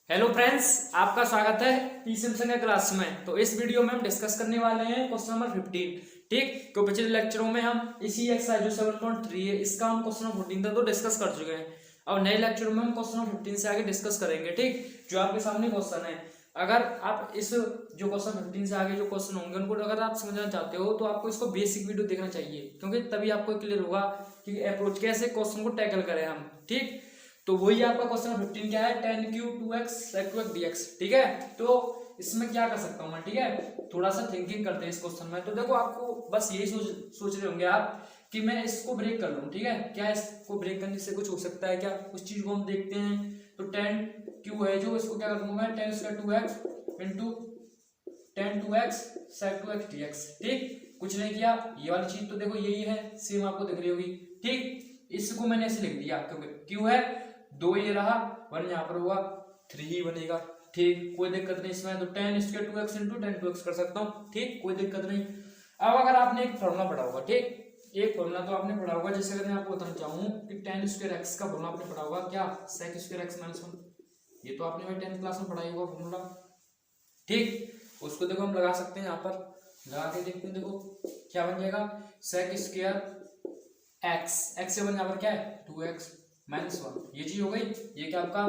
Hello friends, आपका स्वागत है पी सिम्पसन क्लास में। तो इस वीडियो में हम डिस्कस करने वाले हैं क्वेश्चन नंबर 15। ठीक, तो पिछले लेक्चरों में हम इसी एक्सरसाइज जो 7.3 है इसका हम क्वेश्चन नंबर 14 तक तो डिस्कस कर चुके हैं। अब नए लेक्चर में हम क्वेश्चन नंबर 15 से आगे डिस्कस करेंगे। ठीक, जो आपके सामने क्वेश्चन है, अगर आप इस जो क्वेश्चन 15 से आगे जो क्वेश्चन होंगे उनको अगर आप समझना चाहते हो तो आपको इसको बेसिक वीडियो देखना चाहिए, क्योंकि तभी आपको क्लियर होगा कि अप्रोच कैसे क्वेश्चन को टैकल करें हम। ठीक, तो वही आपका क्वेश्चन 15 क्या है, tan cube 2x sec 2x dx। ठीक है, तो इसमें क्या कर सकता हूँ मैं। ठीक है, थोड़ा सा थिंकिंग करते हैं इस क्वेश्चन में। तो देखो, आपको बस यही सोच रहे होंगे आप कि मैं इसको ब्रेक कर लूँ। ठीक है, क्या इसको ब्रेक करने से कुछ हो सकता है क्या, उस चीज को हम देखते हैं। तो tan क्यू है जो, इसको क्या कर दूंगा मैं, tan square 2x into tan 2x sec 2x dx। ठीक, कुछ नहीं किया, ये वाली चीज तो देखो यही है, सेम आपको दिख रही होगी। ठीक, इसको मैंने ऐसे लिख दिया क्योंकि क्यू है 2, ये रहा 1, यहाँ पर होगा 3 ही बनेगा। ठीक, कोई दिक्कत नहीं इसमें। तो tan square 2x into tan 2x कर सकता हूँ। ठीक, कोई दिक्कत नहीं। अब अगर आपने एक फॉर्मूला पढ़ा होगा, ठीक, एक फॉर्मूला तो आपने पढ़ा होगा, जैसे अगर मैं आपको बताना चाहूँ कि tan स्क्वायर x का फॉर्मूला आपने पढ़ा होगा क्या, sec स्क्वायर x माइनस 1। ये तो आपने भाई 10th क्लास में पढ़ाई होगा फॉर्मूला। ठीक, उसको देखो हम लगा सकते हैं, यहाँ पर लगा के देखते हैं। देखो क्या बन जाएगा, sec स्क्वायर x से बन, यहाँ पर क्या है 2x माइनस 1, ये चीज हो गई। ये क्या आपका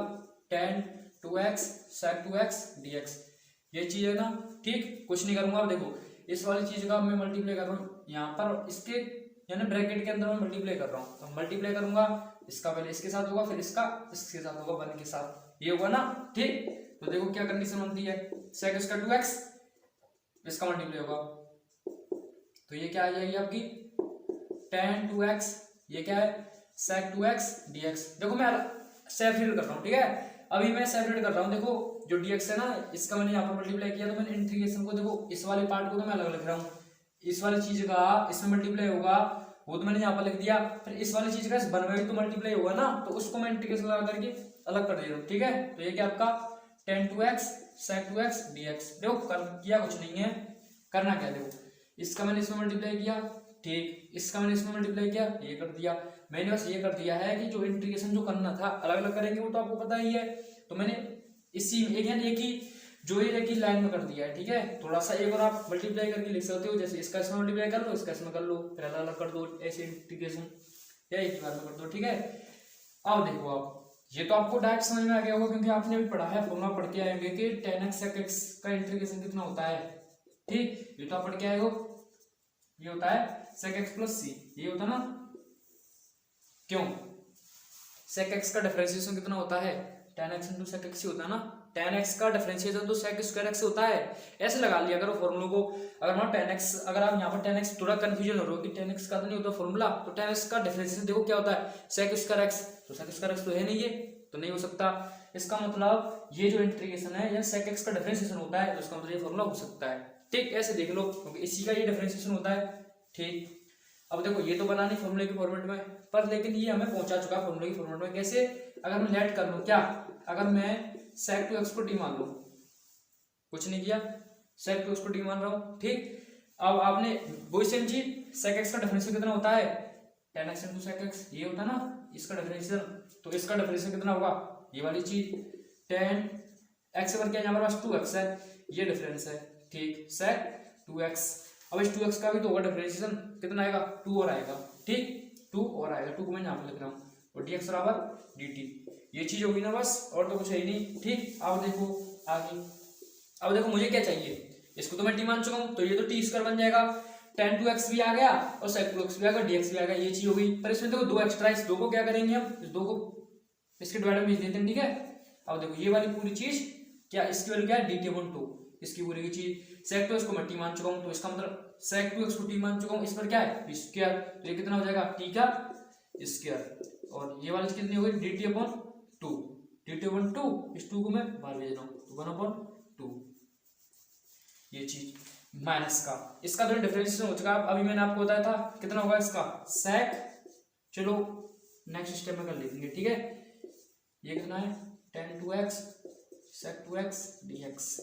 tan 2x sec 2x dx, ये चीज है ना। ठीक, कुछ नहीं करूंगा। अब देखो, इस वाली चीज का मैं मल्टीप्लाई कर रहा हूँ यहाँ पर, इसके यानी ब्रैकेट के अंदर मैं मल्टीप्लाई कर रहा हूँ। तो मल्टीप्लाई करूंगा, इसका पहले इसके साथ होगा, फिर इसका इसके साथ होगा, 1 के साथ, ये होगा ना। ठीक, तो देखो क्या कंडीशन बनती है, sec इसका 2x, इसका मल्टीप्लाई होगा, तो ये क्या आ जाएगी आपकी tan 2x, ये क्या है sec 2x dx। देखो मैं सेपरेट कर रहा हूँ। ठीक है, अभी मैं सेपरेट कर रहा हूँ। देखो जो dx है ना, इसका मैंने यहाँ पर मल्टीप्लाई किया, तो मैंने इंटीग्रेशन को देखो, इस वाले पार्ट को तो मैं अलग लिख रहा हूँ, इस वाली चीज का इसमें मल्टीप्लाई होगा, वो तो मैंने यहाँ पर लिख दिया। फिर इस वाली चीज का इस वन में भी तो मल्टीप्लाई होगा ना, तो उसको मैं इंटीग्रेशन लगा करके अलग कर दे रहा हूँ। ठीक है, तो ये क्या आपका tan 2x sec 2x dx। देखो कर किया कुछ नहीं है, करना क्या है, देखो इसका मैंने इसमें मल्टीप्लाई किया, ठीक, इसका मैंने इसमें मल्टीप्लाई किया, ये कर दिया। मैंने बस ये कर दिया है कि जो इंटीग्रेशन जो करना था अलग अलग करेंगे, वो तो आपको पता ही है। तो मैंने इसी एक ही जो ये एक ही लाइन में कर दिया है। ठीक है, थोड़ा सा एक और आप मल्टीप्लाई करके लिख सकते हो, जैसे इसका इसमें मल्टीप्लाई कर लो, इसका इसमें कर लो, फिर अलग अलग कर दो, ऐसे इंटीग्रेशन या एक बार में कर दो। ठीक है, अब देखो, आप ये तो आपको डायरेक्ट समझ में आ गया होगा, क्योंकि आपने भी पढ़ा है, फॉर्मूला पढ़ के आएंगे कि tan x sec x का इंटीग्रेशन कितना होता है। ठीक, ये तो आप पढ़ के आए हो, ये होता है sec x प्लस c, ये होता ना, क्यों sec x का डिफरेंशिएशन कितना होता है, tan x into sec x ही होता है ना। tan x का डिफरेंशिएशन तो sec स्क्वायर x से होता है, ऐसे लगा लिया करो फॉर्मूला को। अगर मान tan x, अगर आप यहाँ पर tan x थोड़ा कंफ्यूजन हो रहा हो कि tan x का तो नहीं होता फॉर्मूला, तो tan x का डिफरेंशिएशन देखो क्या होता है, sec स्क्वायर x, तो sec स्क्वायर x तो है नहीं, ये तो नहीं हो सकता। इसका मतलब ये जो इंटीग्रेशन है, ये sec x का डिफरेंशिएशन होता है, तो इसका मतलब ये फॉर्मूला हो सकता है। ठीक, ऐसे देख लो, क्योंकि इसी का ये डिफरेंशिएशन होता है। ठीक, अब देखो ये तो बना नहीं फॉर्मूले के फॉर्मेट में, पर लेकिन ये हमें पहुंचा चुका है फॉर्मूले के फॉर्मेट में। कैसे, अगर मैं लेट कर लूं क्या, अगर मैं sec 2x को डी मान लूं, कुछ नहीं किया, sec 2x को डी मान रहा हूं। ठीक, अब आपने वही सेम चीज, sec x का डिफरेंशियल कितना होता है, tan x into sec x, ये होता है ना इसका डिफरेंशियल, तो इसका डिफरेंशियल कितना होगा, ये वाली चीज tan x पर क्या, यहाँ पर बस 2x है, ये डिफरेंस है। ठीक, sec 2x, अब इस 2x का भी तो होगा डिफरेंशिएशन, कितना आएगा 2 और आएगा। ठीक, 2 और आएगा, 2 को मैं यहाँ पे लिख रहा हूँ, और dx बराबर dt, ये चीज होगी ना बस, और तो कुछ है ही नहीं। ठीक, अब देखो आगे, अब देखो मुझे क्या चाहिए, इसको तो मैं टी मान चुका हूँ, तो ये तो टी स्क्वायर बन जाएगा, tan 2x भी आ गया और sec 2x भी आ गया, dx भी आ गया, ये चीज हो गई। पर इसमें देखो 2 एक्स्ट्रा, इस 2 को क्या करेंगे हम, इस 2 को इसके डिवाइड में भेज देते हैं। ठीक है, अब देखो ये वाली पूरी चीज क्या, इसकी वैल्यू क्या है dt/2, इसकी पूरी की चीज sec 2x को मैं टी मान चुका हूँ, तो इसका मतलब sec 2x को टी मान चुका हूँ, इस पर क्या है स्क्वायर, तो ये कितना हो जाएगा t का स्क्वायर, और ये वाली कितनी हो गई dt/2, dt/2, इस 2 को मैं बाहर भेज रहा हूँ, तो 1/2, ये चीज माइनस का, इसका तो डिफरेंशिएशन हो चुका है। अभी मैंने आपको बताया था कितना होगा इसका sec, चलो नेक्स्ट स्टेप में कर लेंगे। ठीक है, ये कितना है tan 2x sec 2x dx।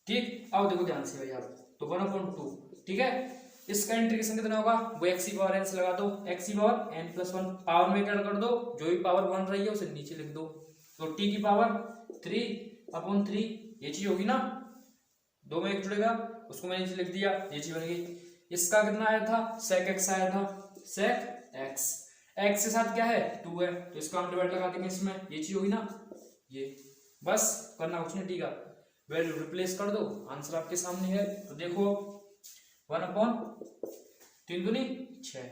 ठीक, अब देखो ध्यान से भाई आप, तो 1/2। ठीक है, इसका इंटीग्रेशन कितना होगा, वो x की पावर n से लगा दो, x की पावर n+1, पावर में क्या कर दो, जो भी पावर 1 रही है उसे नीचे लिख दो, तो टी की पावर 3/3 ये चीज होगी ना, 2 में 1 जुड़ेगा, उसको मैंने नीचे लिख दिया, ये चीज बन गई। इसका कितना आया था, sec x आया था, sec x, x के साथ क्या है 2 है, तो इसको हम डिवाइड लगा देंगे इसमें, ये चीज होगी ना, ये बस करना कुछ नहीं, टी का वैल्यू रिप्लेस कर दो, आंसर आपके सामने है। तो देखो 1/3 दूनी 6,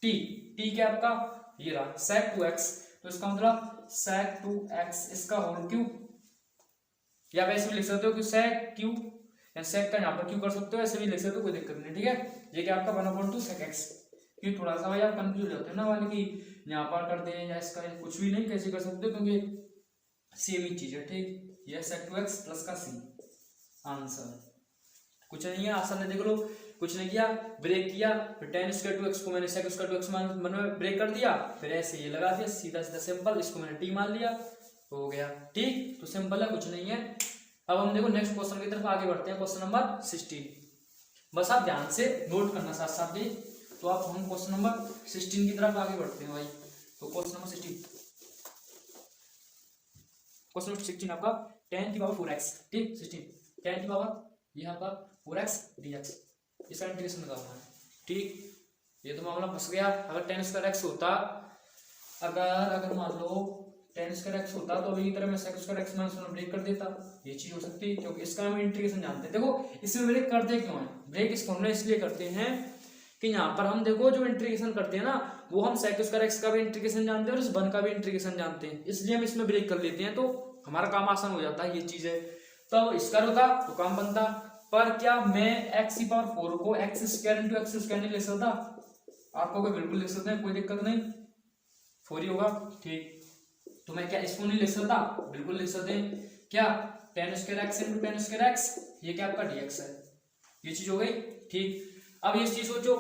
टी क्या आपका ये रहा sec 2x, तो इसका मतलब sec 2x इसका होल क्यूब, या वैसे भी लिख सकते हो कि sec क्यू, या sec का यहाँ पर क्यू कर सकते हो, ऐसे भी लिख सकते हो, कोई दिक्कत नहीं, ठीक है। ये क्या आपका 1/2 sec x, क्योंकि थोड़ा सा भाई आप कंफ्यूज होते हैं ना वाले की यहाँ पर करते हैं या इसका कुछ भी नहीं कैसे कर सकते हो, क्योंकि सेम ही चीज है, ठीक। ये sec 2x प्लस का c आंसर, कुछ नहीं है, आसान है, देख लो, कुछ नहीं किया, ब्रेक किया, फिर tan स्क्वायर 2x को मैंने sec स्क्वायर 2x मन में ब्रेक कर दिया, फिर ऐसे ये लगा दिया, सीधा सीधा सिंपल, इसको मैंने t मान लिया, हो गया, ठीक। तो सिंपल है, कुछ नहीं है। अब हम देखो नेक्स्ट क्वेश्चन की तरफ आगे बढ़ते हैं, क्वेश्चन नंबर 16। बस आप ध्यान से नोट करना साथ साथ भी, तो आप हम क्वेश्चन नंबर 16 की तरफ आगे बढ़ते हैं भाई। तो क्वेश्चन नंबर 16 आपका tan की पावर 4x, ठीक, 16 tan की पावर ये आपका 4x dx, इसका इंटीग्रेशन निकालना है, ठीक। ये तो मामला फंस गया, अगर tan स्क्वायर x होता, अगर मान लो tan स्क्वायर x होता, तो अभी की तरह मैं sec square x minus 1 break कर देता, ये चीज हो सकती है, क्योंकि इसका हम इंटीग्रेशन जानते हैं। देखो इसमें ब्रेक करते क्यों है, ब्रेक इस फॉर्मूला इसलिए करते हैं कि यहाँ पर हम देखो जो इंटीग्रेशन करते हैं ना, वो हम sec स्क्वायर x का भी इंटीग्रेशन जानते हैं और इस 1 का भी इंटीग्रेशन जानते हैं, इसलिए हम इसमें ब्रेक कर लेते हैं, तो हमारा काम आसान हो जाता है, ये चीज है। तो इसका होता तो काम बनता, पर क्या मैं x की पावर 4 को x square into x square नहीं लिख सकता, आपको कोई बिल्कुल लिख सकते हैं, कोई दिक्कत नहीं, 4 ही होगा, ठीक। तो मैं क्या इसको नहीं लिख सकता, बिल्कुल लिख सकते हैं, क्या tan square x into tan square x, ये क्या आपका dx है, ये चीज हो गई, ठीक। अब ये चीज सोचो,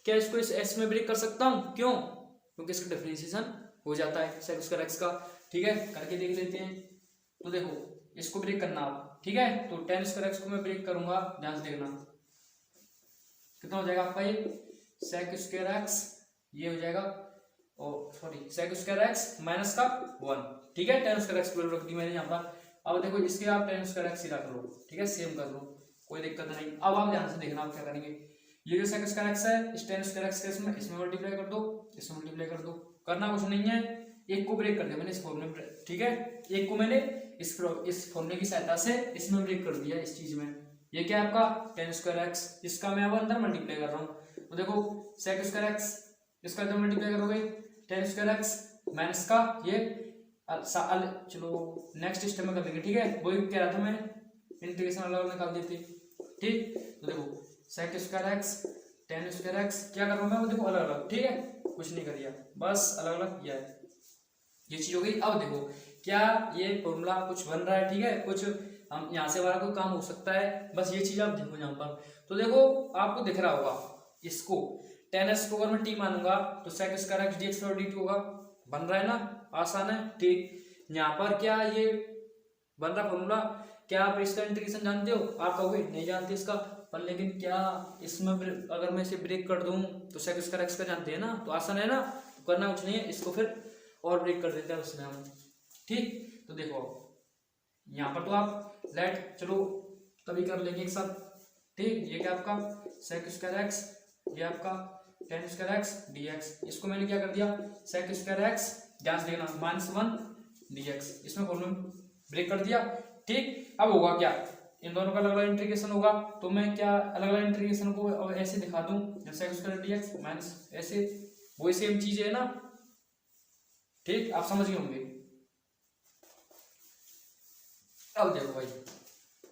क्या इसको इस s में ब्रेक कर सकता हूँ, क्यों, क्योंकि इसका डिफरेंशिएशन हो जाता है sec स्क्वायर x का, ठीक है, करके देख लेते हैं। तो देखो इसको ब्रेक करना आप, ठीक है, तो tan स्क्वायर x को मैं ब्रेक करूंगा, ध्यान से देखना कितना हो जाएगा आपका, ये sec स्क्वायर x, ये हो जाएगा, sorry sec square x minus का 1, ठीक है, tan स्क्वायर x रख दी मैंने यहाँ पर। अब देखो इसके आप tan स्क्वायर x ही रख लो, ठीक है, सेम कर लो, कोई दिक्कत नहीं। अब आप ध्यान से देखना आप क्या करेंगे, ये जो sec स्क्वायर x है, इस tan स्क्वायर x के इसमें मल्टीप्लाई कर दो, इसमें मल्टीप्लाई कर दो, करना कुछ नहीं है, एक को ब्रेक कर दिया मैंने इस फॉर्मूले में, ठीक है, एक को मैंने इस फॉर्मूले की सहायता से इसमें ब्रेक कर दिया, इस चीज में, ये क्या है आपका tan स्क्वायर x, इसका मैं अब अंदर मल्टीप्लाई कर रहा हूँ, तो देखो sec स्क्वायर x, इसका जब मल्टीप्लाई करोगे tan स्क्वायर x माइनस का ये चलो नेक्स्ट स्टेप में कर लेंगे, ठीक है, वही कह रहा था मैं, इंटीग्रेशन अलग अलग निकाल देते, ठीक। तो देखो sec square x tan square x क्या कर रहा हूँ मैं, वो देखो अलग अलग, ठीक है, कुछ नहीं कर दिया, बस अलग अलग किया है, ये चीज हो गई। अब देखो क्या ये फॉर्मूला कुछ बन रहा है, ठीक है, कुछ हम यहाँ से हमारा कोई काम हो सकता है, बस ये चीज आप देखो यहाँ पर। तो देखो आपको दिख रहा होगा, इसको tan x को अगर मैं t मानूंगा तो sec स्क्वायर x dx और dt होगा, बन रहा है ना, आसान है, ठीक। यहाँ पर क्या ये बन रहा फॉर्मूला, क्या आप इसका इंटीग्रेशन जानते हो, आप कहोगे नहीं जानते इसका, पर लेकिन क्या इसमें अगर मैं इसे ब्रेक कर दूं तो sec स्क्वायर x का जानते हैं ना, तो आसान है ना, तो करना कुछ नहीं है, इसको फिर और ब्रेक कर देते हैं उसमें हम, ठीक। तो देखो यहाँ पर तो आप लेट चलो तभी कर लेंगे एक साथ, ठीक। ये क्या आपका sec स्क्वायर x, ये आपका tan स्क्वायर x dx, इसको मैंने क्या कर दिया sec स्क्वायर x, ध्यान से देखना -1 dx, इसमें फॉर्मूला ब्रेक कर दिया, ठीक। अब होगा क्या, इन दोनों का अलग अलग इंटीग्रेशन होगा, तो मैं क्या अलग अलग इंटीग्रेशन को अब ऐसे दिखा दूं, जैसे sec स्क्वायर dx माइनस ऐसे, वही सेम चीज है ना, ठीक, आप समझ गए होंगे। अब देखो भाई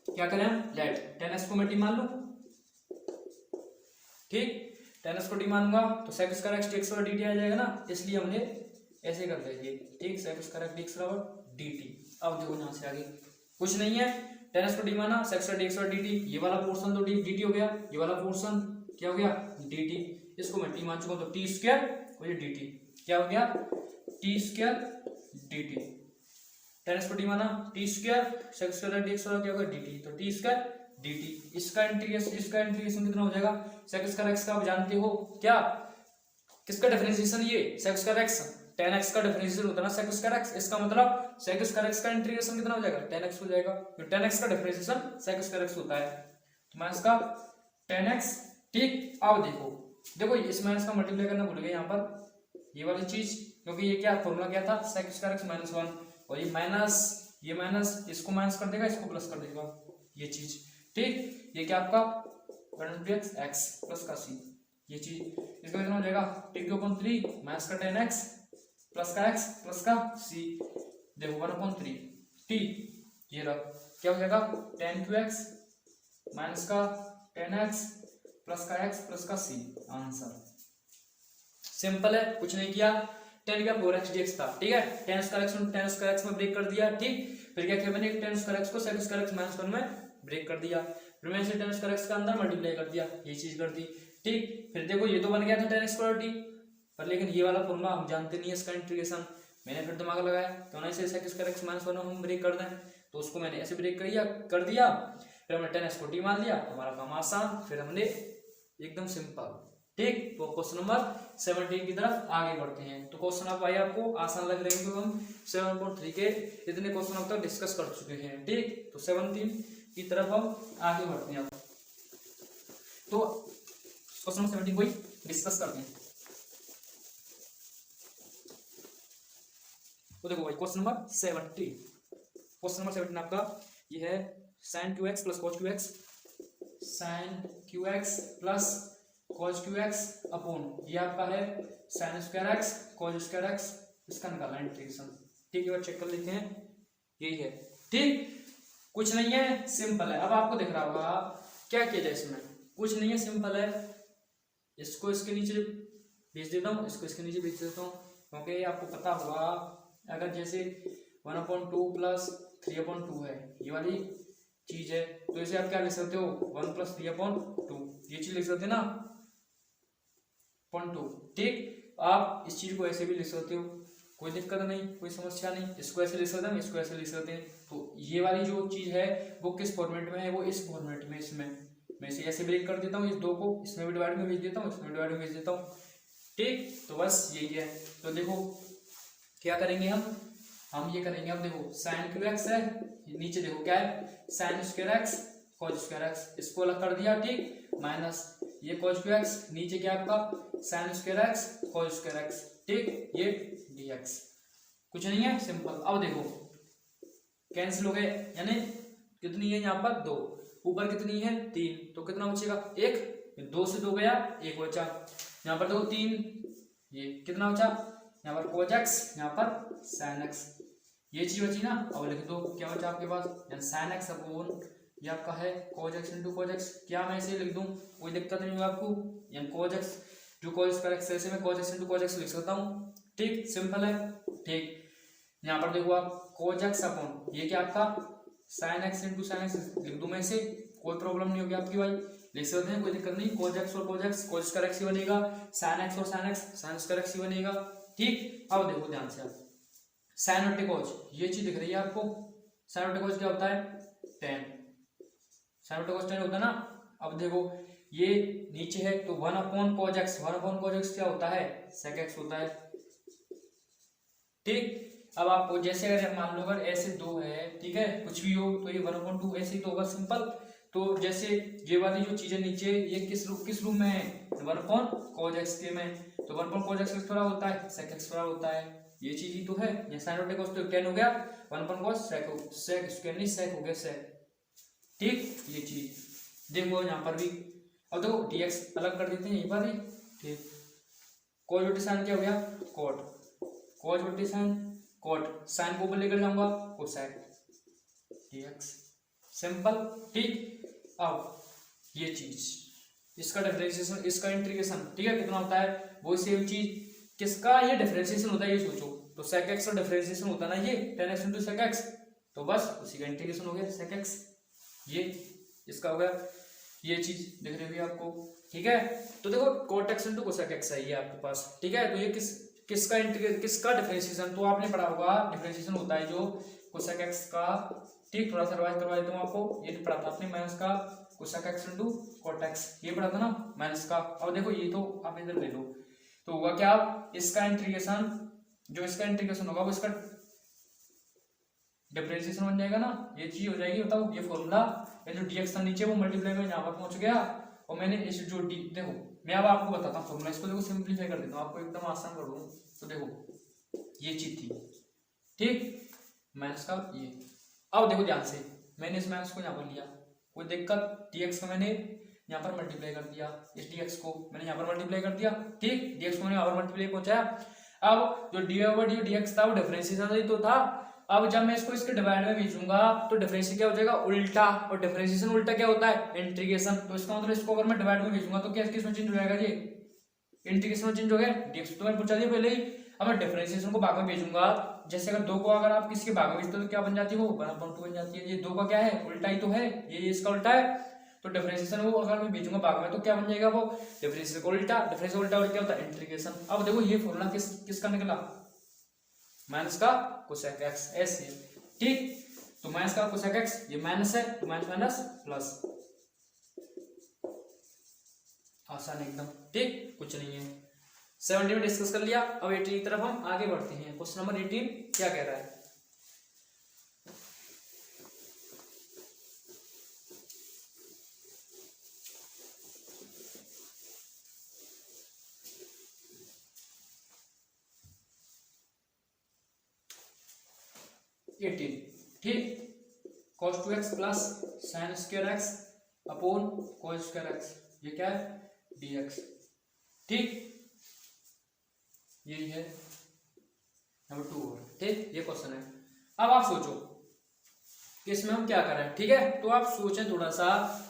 क्या करें, लेट tan x को मैं t मान लूं, ठीक, tan x को t मानूंगा तो sec स्क्वायर x dx और dt आ जाएगा ना, इसलिए हमने ऐसे कर दिया, ठीक, sec स्क्वायर x dx बराबर dt। अब देखो यहाँ से आगे कुछ नहीं है, tan x को t माना, sec स्क्वायर dx और dt, ये वाला पोर्शन तो dt हो गया, ये वाला पोर्शन क्या हो गया dt, इसको मैं t मान चुका हूं, तो t स्क्वायर और ये dt क्या हो गया t square dt, tan x को t माना, t square sec square dx और क्या होगा dt, तो t स्क्वायर dt, इसका इंटीग्रेशन कितना हो जाएगा, sec स्क्वायर x का आप जानते हो क्या, किसका डिफरेंशिएशन, ये sec square x tan x का डिफरेंशिएशन होता है ना sec स्क्वायर x, इसका मतलब sec स्क्वायर x का इंटीग्रेशन कितना हो जाएगा tan x हो जाएगा, तो tan x का डिफरेंशिएशन sec स्क्वायर x होता है, तो माइनस का tan x। ठीक, अब देखो इस माइनस का मल्टीप्लाई करना भूल गए यहाँ पर ये वाली चीज, क्योंकि ये क्या फॉर्मूला क्या था sec स्क्वायर x माइनस 1, और ये माइनस इसको माइनस कर देगा, इसको प्लस कर देगा, ये चीज। ठीक, ये क्या आपका 1 x प्लस का c, ये चीज इसका कितना हो जाएगा टी क्यू अपॉन 3 माइनस का tan x प्लस का x प्लस का c, देखो 1/3 टी, ये रहा क्या हो जाएगा tan qx माइनस का tan x प्लस का x प्लस का c, आंसर सिंपल है, कुछ नहीं किया, tan का 4x dx था, ठीक है, tan स्क्वायर x में ब्रेक कर दिया। ठीक, फिर क्या किया मैंने tan स्क्वायर x को sec स्क्वायर x माइनस 1 में ब्रेक कर दिया, फिर मैंने इसे tan स्क्वायर x का अंदर मल्टीप्लाई कर दिया, ये चीज कर दी। ठीक, फिर देखो ये तो बन गया था tan स्क्वायर t, पर लेकिन ये वाला फॉर्मूला हम जानते नहीं है इसका इंटीग्रेशन, मैंने फिर दिमाग लगाया तो ना इसे sec स्क्वायर x माइनस 1 हम ब्रेक कर दें, तो उसको मैंने ऐसे ब्रेक कर दिया, फिर हमने tan x को t मान लिया, हमारा काम आसान, फिर हमने एकदम सिंपल। ठीक, तो क्वेश्चन नंबर 17 की तरफ आगे बढ़ते हैं। तो क्वेश्चन आप भाई आपको आसान लग रहे हैं क्योंकि हम 7.3 के इतने क्वेश्चन अब तक डिस्कस कर चुके हैं। ठीक, तो 17 की तरफ हम आगे बढ़ते हैं। तो क्वेश्चन नंबर 17 को ही डिस्कस करते हैं। तो देखो भाई क्वेश्चन नंबर 17 आपका ये है sin qx plus cos qx, sin qx plus cos qx upon ये आपका है sin square x cos square x, इसका निकालना है इंटीग्रेशन। ठीक है, चेक कर लेते हैं, यही है। ठीक, कुछ नहीं है, सिंपल है। अब आपको दिख रहा होगा क्या किया जाए इसमें, कुछ नहीं है, सिंपल है। इसको इसके नीचे भेज देता हूँ, इसको इसके नीचे भेज देता हूँ, क्योंकि आपको पता होगा अगर जैसे 1/2 प्लस 3/2 है ये वाली चीज है, तो इसे आप क्या लिख सकते हो 1 प्लस 3/2, ये चीज लिख सकते हैं ना 0.2। ठीक, आप इस चीज को ऐसे भी लिख सकते हो, कोई दिक्कत नहीं, कोई समस्या नहीं, इसको ऐसे लिख सकते हैं, इसको ऐसे लिख सकते हैं। तो ये वाली जो चीज है वो किस फॉर्मेट में है, वो इस फॉर्मेट में, इसमें मैं इसे ऐसे ब्रेक कर देता हूँ, इस दो को इसमें भी डिवाइड में भेज देता हूँ, इसमें डिवाइड में भेज देता हूँ। ठीक, तो बस यही है। तो देखो क्या करेंगे हम ये करेंगे, अब देखो sin qx है, नीचे देखो क्या है sin square x cos square x, इसको अलग कर दिया। ठीक, माइनस ये cos qx, नीचे क्या आपका sin square x cos square x। ठीक, ये dx, कुछ नहीं है, सिंपल। अब देखो कैंसिल हो गए, यानी कितनी है यहाँ पर 2, ऊपर कितनी है 3, तो कितना बचेगा 1, 2 से 2 गया 1 बचा, यहाँ पर देखो 3, ये कितना बचा यहाँ पर cos x, यहाँ पर sin x, ये चीज बची ना। अब लिख दो क्या बचा आपके पास, sin x अपॉन ये आपका है cos x into cos x, क्या मैं इसे लिख दूं, कोई दिक्कत नहीं होगा आपको, यानी cos x जो cos स्क्वायर x ऐसे मैं cos x into cos x लिख सकता हूँ। ठीक, सिंपल है। ठीक, यहाँ पर देखो आप cos x अपॉन ये क्या आपका sin x into sin x लिख दूं मैं इसे, कोई प्रॉब्लम नहीं होगी आपकी भाई, लिख सकते हैं, कोई दिक्कत नहीं। cos x और cos x cos square x ही बनेगा, sin x और sin x sin square x ही बनेगा। ठीक, अब देखो ध्यान से आप sin और cos ये चीज दिख रही है आपको, sin और cos क्या होता है tan, sin और cos tan होता है ना। अब देखो ये नीचे है तो 1/cos x, 1/cos x क्या होता है sec x होता है। ठीक, अब आपको जैसे अगर मान लो अगर ऐसे 2 है, ठीक है, कुछ भी हो तो ये 1/2 ऐसे ही तो होगा सिंपल। तो जैसे ये वाली जो चीजें नीचे ये किस रूप में है 1/cos x के में, तो 1/cos x थोड़ा होता है sec x थोड़ा होता है, ये चीज ही तो है। ये sin और cos तो tan हो गया, 1/cos sec स्क्वायर नहीं sec हो गया sec। ठीक, ये चीज देखो यहाँ पर भी। अब देखो dx अलग कर देते हैं यहीं पर ही। ठीक, cos बटे sin क्या हो गया cot, cos बटे sin cot, sin को ऊपर लेकर जाऊंगा cosec dx, सिंपल। ठीक, अब ये चीज इसका डिफरेंशिएशन इसका इंटीग्रेशन, ठीक है, कितना होता है वो सेम चीज, किसका ये डिफरेंशिएशन होता है ये सोचो, तो sec x का डिफरेंशिएशन होता है ना ये tan x into sec x, तो बस उसी का इंटीग्रेशन हो गया sec x, ये इसका हो गया, ये चीज दिख रही होगी आपको। ठीक है, तो देखो cot x into cosec x है ये आपके पास। ठीक है, तो ये किसका डिफरेंशिएशन, तो आपने पढ़ा होगा डिफरेंशिएशन होता है जो cosec x का। ठीक, थोड़ा सा रिवाइज करवा देता हूँ आपको, ये पढ़ा था आपने माइनस का cosec x into cot x, ये पढ़ा था ना माइनस का। अब देखो ये तो आप इधर ले लो, तो होगा क्या, आप इसका इंटीग्रेशन जो इसका इंटीग्रेशन होगा वो इसका डिफरेंशिएशन बन जाएगा ना, ये चीज हो जाएगी। बताओ ये फॉर्मूला, ये जो dx था नीचे वो मल्टीप्लाई में यहाँ पर पहुंच गया, और मैंने इस जो डी, देखो मैं अब आपको बताता हूँ फॉर्मूला, इसको देखो सिंप्लीफाई कर देता हूँ आपको एकदम आसान कर दूँ। तो देखो ये चीज थी, ठीक, माइनस का ये। अब देखो ध्यान से, मैंने इस माइनस को यहाँ पर लिया, कोई दिक्कत, dx को मैंने यहाँ पर मल्टीप्लाई कर दिया, इस dx को मैंने यहाँ पर मल्टीप्लाई कर दिया, ठीक, dx को मैंने यहाँ पर मल्टीप्लाई पहुंचाया। अब जो dx था वो डिफरेंशिएशन ही तो था। अब जब मैं इसको इसके डिवाइड में भेजूंगा तो डिफरेंशिएशन क्या हो जाएगा, उल्टा, और डिफरेंशिएशन उल्टा क्या होता है, इंटीग्रेशन। तो इसका मतलब इसको अगर मैं डिवाइड में भेजूंगा तो क्या किसमें चेंज हो जाएगा, ये इंटीग्रेशन में चेंज हो गया, dx तो मैंने पूछा दिया पहले ही। अब मैं डिफरेंशिएशन को भाग में भेजूंगा, जैसे अगर दो को अगर आप किसी के भाग में भेजते हो तो क्या बन जाती है, वो 1/2 बन जाती है। ये दो का क्या है, उल्टा ही तो है, ये इसका उल्टा है। तो डिफरेंशिएशन वो अगर मैं भेजूंगा भाग में तो क्या बन जाएगा, वो डिफरेंशिएशन को उल्टा, डिफरेंशिएशन उल्टा और क्या होता है, इंटीग्रेशन। अब देखो ये फॉर्मूला किसका निकला, माइनस का कोसेक एक्स, ऐसे, ठीक। तो माइनस का कोसेक एक्स, ये माइनस है तो माइनस माइनस प्लस, आसान एकदम, ठीक, कुछ नहीं है। 70 में डिस्कस कर लिया। अब 18 की तरफ हम आगे बढ़ते हैं। क्वेश्चन नंबर 18 क्या कह रहा है, ठीक, cos 2x plus sign square x upon cos square x, ये क्या है, dx, ठीक, यही है नंबर 2, ठीक, ये क्वेश्चन है। अब आप सोचो कि इसमें हम क्या कर रहे हैं, ठीक है। तो आप सोचें थोड़ा सा,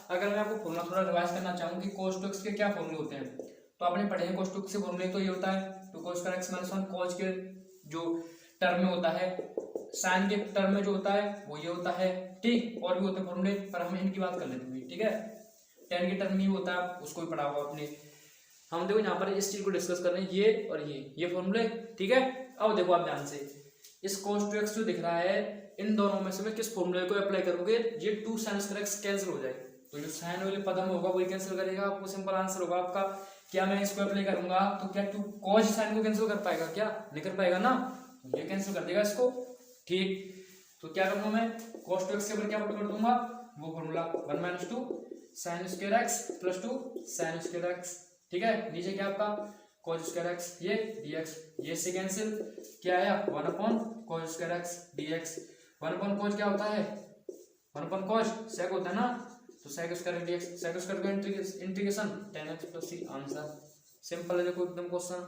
अगर मैं आपको फॉर्मूला थोड़ा रिवाइज करना चाहूँ कि cos 2x के क्या फॉर्मूले होते हैं, तो आपने पढ़े हैं cos 2x के फॉर्मूले, तो ये होता है 2 cos square x minus 1, cos के जो टर्म में होता है, साइन के टर्म में जो होता है वो ये होता है, ठीक, और भी होते हैं फॉर्मूले, पर हम इनकी बात कर लेते हैं, ठीक है। टेन के टर्म में ही होता है, उसको भी पढ़ा होगा आपने। हम देखो यहाँ पर इस चीज को डिस्कस कर रहे हैं, ये और ये फॉर्मूले, ठीक है। अब देखो आप ध्यान से, इस cos 2x जो दिख रहा है, इन दोनों में से मैं किस फॉर्मूले को अप्लाई करोगे, ये 2 sin स्क्वायर x कैंसिल हो जाए, तो जो साइन वाले पद में होगा वही कैंसिल करेगा, आपको सिंपल आंसर होगा आपका। क्या मैं इसको अप्लाई करूंगा तो क्या 2 cos साइन को कैंसिल कर पाएगा, क्या नहीं कर पाएगा ना, तो ये कैंसिल कर देगा इसको, ठीक। तो क्या करूंगा मैं, cos 2x के ऊपर क्या पुट कर दूंगा, वो formula 1 - 2 sin square x plus 2 sin square x, ठीक है। नीचे क्या आपका cos स्क्वायर x, ये dx, ये से कैंसिल, क्या आया 1/cos square x dx। 1/cos क्या होता है, 1/cos sec होता है ना, तो sec square dx, sec square का integration tan x + c, answer simple है, देखो एकदम क्वेश्चन।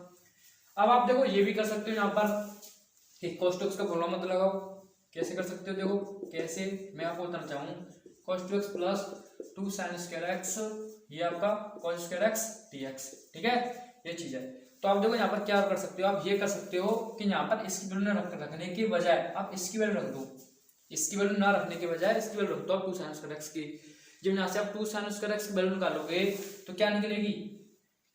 अब आप देखो ये भी कर सकते हो यहाँ पर कि cos 2x का फॉर्मूला मत लगाओ, कैसे कर सकते हो, देखो कैसे, मैं आपको बताना चाहूँ, cos 2x plus 2 sin square x, ये आपका cos स्क्वायर x dx, ठीक है, ये चीज है। तो आप देखो यहाँ पर क्या कर सकते हो, आप ये कर सकते हो कि यहाँ पर इसकी वैल्यू रखने के बजाय आप इसकी वैल्यू रख दो, इसकी वैल्यू ना रखने के बजाय इसकी वैल्यू रख दो आप 2 sin स्क्वायर x की। जब यहाँ से आप 2 sin स्क्वायर x की वैल्यू निकालोगे तो क्या निकलेगी,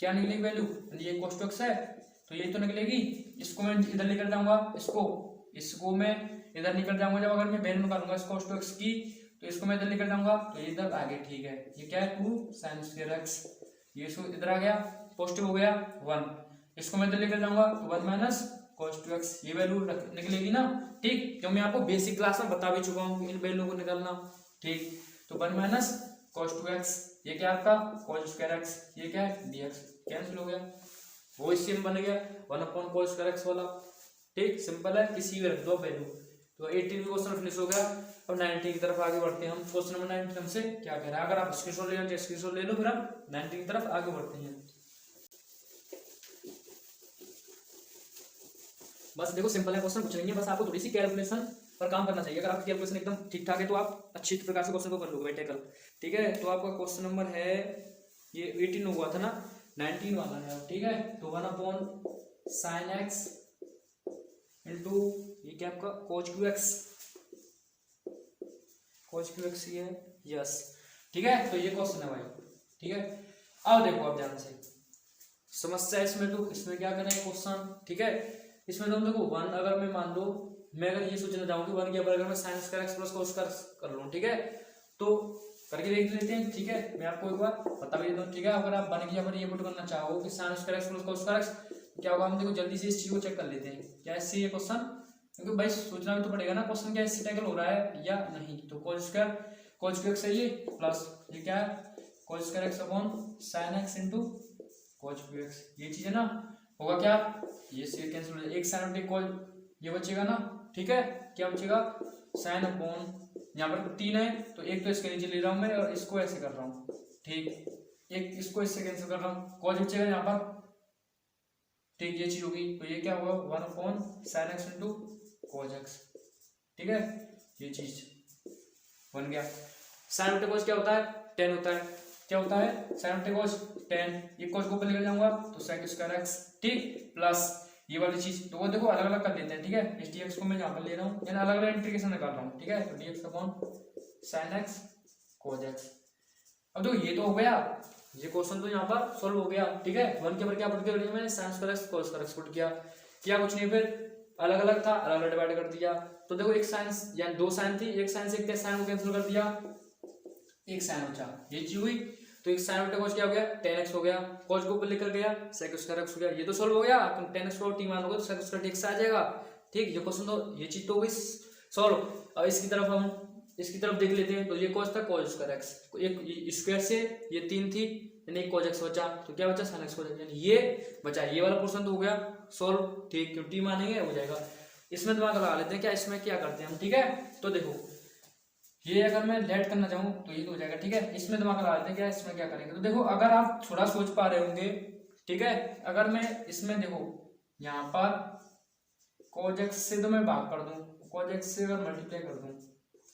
क्या निकलेगी वैल्यू, ये cos 2x है तो ये तो निकलेगी, इसको मैं इधर लेकर जाऊंगा, इसको मैं इधर निकल जाऊंगा, जब अगर मैं वैल्यू निकालूंगा इस cos 2x की तो इसको मैं इधर लेकर जाऊंगा तो ये इधर आगे, ठीक है। ये क्या है 2 sin स्क्वायर x, ये इसको इधर आ गया, पॉजिटिव हो गया 1, इसको मैं इधर लेकर जाऊंगा तो 1 - cos 2x, ये वैल्यू निकलेगी ना, ठीक, जो मैं आपको बेसिक क्लास में बता भी चुका हूँ इन वैल्यू को निकालना, ठीक। तो 1 - cos 2x, ये क्या आपका cos स्क्वायर x, ये क्या है dx, कैंसिल हो गया, वो सेम बन गया 1/cos स्क्वायर x वाला, ठीक, सिंपल है, किसी भी रख दो वैल्यू। तो 18 क्वेश्चन फिनिश हो गया। अब 19 की तरफ आगे बढ़ते हैं हम। क्वेश्चन नंबर 19 हमसे क्या कह रहा है, अगर आप स्क्रीनशॉट ले लो तो स्क्रीनशॉट ले लो, फिर हम 19 की तरफ आगे बढ़ते हैं। बस देखो सिंपल है क्वेश्चन, कुछ नहीं है, बस आपको थोड़ी सी कैलकुलेशन पर काम करना चाहिए। अगर आपकी कैलकुलेशन एकदम ठीक ठाक है तो आप अच्छी प्रकार से क्वेश्चन को कर लोगे टैकल, ठीक है। तो आपका क्वेश्चन नंबर है, ये 18 हुआ था ना, 19 वाला है, ठीक है। तो 1/sin x इंटू ये क्या आपका cos qx, ये है, यस, ठीक है। तो ये क्वेश्चन है भाई, ठीक है। अब देखो आप ध्यान से समस्या, इसमें तो इसमें क्या करें क्वेश्चन, ठीक है। इसमें तो हम देखो 1 अगर मैं मान लो, मैं अगर ये सोचना चाहूँ कि 1 के ऊपर अगर मैं sin square x plus cos square कर लूँ, ठीक है, तो करके देख लेते हैं, ठीक है। मैं आपको एक बार बता भी देता हूँ, ठीक है। अगर आप 1 के ऊपर ये पुट करना चाहो कि sin square x plus cos square x, क्या होगा, हम देखो जल्दी से इस चीज को चेक कर लेते हैं क्या इससे ये क्वेश्चन, क्योंकि भाई सोचना भी तो पड़ेगा ना क्वेश्चन क्या इससे टैकल हो रहा है या नहीं। तो cos स्क्वायर एक्स है ये, प्लस ये क्या है cos square x upon sin x into cos x, ये चीज है ना। होगा क्या, ये से कैंसिल हो जाएगा, एक साइन और एक cos, ये बचेगा ना, ठीक है। क्या बचेगा, साइन अपॉन, यहाँ पर 3 है तो एक तो इसके नीचे ले रहा हूँ मैं और इसको ऐसे कर रहा हूँ, ठीक, एक इसको इससे कैंसिल कर रहा हूँ, cos बचेगा यहाँ पर, ठीक, ये चीज होगी। तो ये क्या होगा 1 upon sine x into cos x, ठीक है, ये चीज बन गया। साइन बटे cos क्या होता है, tan होता है, क्या होता है साइन बटे cos tan, ये cos को ऊपर लेकर जाऊंगा तो sec स्क्वायर x, ठीक, प्लस ये वाली चीज, तो वो देखो अलग अलग कर लेते हैं, ठीक है। इस dx को मैं यहाँ पर ले रहा हूँ, यानी अलग अलग इंटीग्रेशन निकाल रहा हूँ, ठीक है। तो dx upon sin x cos x, अब देखो ये तो हो गया, ये क्वेश्चन तो यहाँ पर सॉल्व हो गया, ठीक है। 1 के ऊपर क्या पुट किया मैंने, sin square x cos square x put किया कुछ नहीं, फिर अलग अलग था, अलग अलग डिवाइड कर दिया। तो देखो एक साइन या दो साइन थी, एक साइन से एक साइन को कैंसिल कर दिया, एक साइन बचा, ये चीज हुई। तो एक साइन बटे cos क्या हो गया, tan x हो गया, cos को ऊपर लेकर गया sec स्क्वायर x हो गया, ये तो सॉल्व हो गया। तो tan x को t मान होगा तो sec स्क्वायर x आ जाएगा, ठीक। ये क्वेश्चन तो ये चीज तो हो गई सॉल्व। अब इसकी तरफ हम इसकी तरफ देख लेते हैं। तो ये cos था cos स्क्वायर x, एक स्क्वायर से ये 3 थी, यानी cos x बचा, तो क्या बचा sin x बचा, यानी ये बचा, ये वाला पोर्शन तो हो गया सॉल्व, ठीक, क्यों t मानेंगे हो जाएगा। इसमें दिमाग लगा लेते हैं क्या, इसमें क्या करते हैं हम, ठीक है। तो देखो ये अगर मैं लेट करना चाहूँ तो ये तो हो जाएगा, ठीक है। इसमें दिमाग लगा लेते हैं क्या, इसमें क्या करेंगे। तो देखो अगर आप थोड़ा सोच पा रहे होंगे, ठीक है, अगर मैं इसमें देखो यहाँ पर cos x से तो मैं भाग कर दूं, cos x से अगर मल्टीप्लाई कर दूं,